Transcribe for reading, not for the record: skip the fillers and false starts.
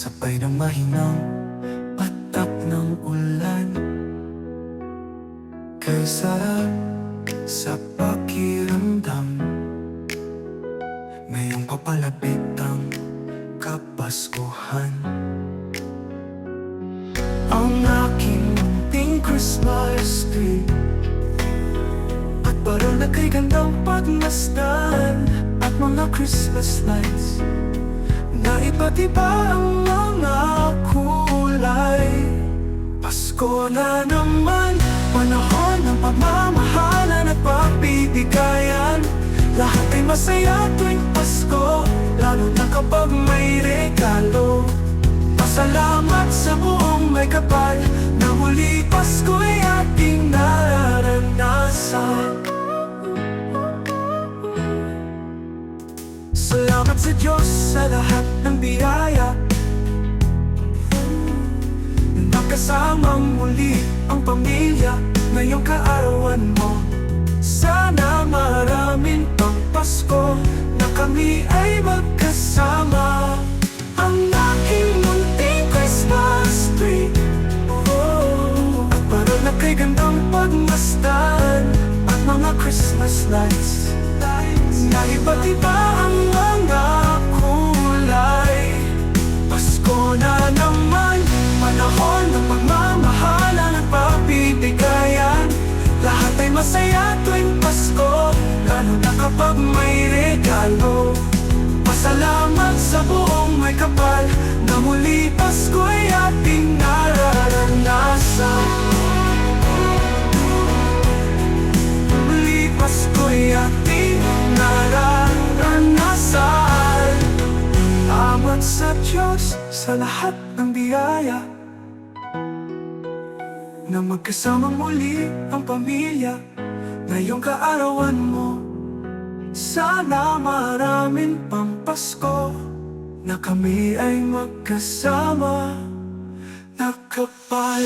sabay ng mahinang patak ng ulan. Kay sarap sa pakiramdam, ngayong papalapit ang Kapaskuhan. Ang aking munting Christmas tree at parang na kay gandang pagmasdan, at mga Christmas lights na iba't iba ang mga kulay. Pasko na naman, panahon ng pagmamahalan at pagbibigayan. Lahat ay masaya tuwing Pasko, lalo na kapag may regalo. Pasalamat sa buong may kapal na muli Pasko'y ating nararanasan. Salamat sa Diyos sa lahat ng biyaya, nakasamang muli ang pamilya ngayong kaarawan mo. Sana maraming pang Pasko na kami ay magkasama. Ang aking munting Christmas tree, at parang na kay gandang pagmasdan, at mga Christmas lights na iba't iba ang mga kulay. Pasko na naman, panahon ng pagmamahalan at pagbibigayan. Lahat ay masaya tuwing Pasko, lalo na kapag may regalo. Pasalamat sa buong may kapal na muli Pasko'y ating nararanasan. Muli Pasko'y ating nararanasan. Salamat sa Diyos sa lahat ng biyaya, na magkasamang muli ang pamilya ngayong kaarawan mo. Sana maraming pang Pasko na kami ay magkasama, nakapal.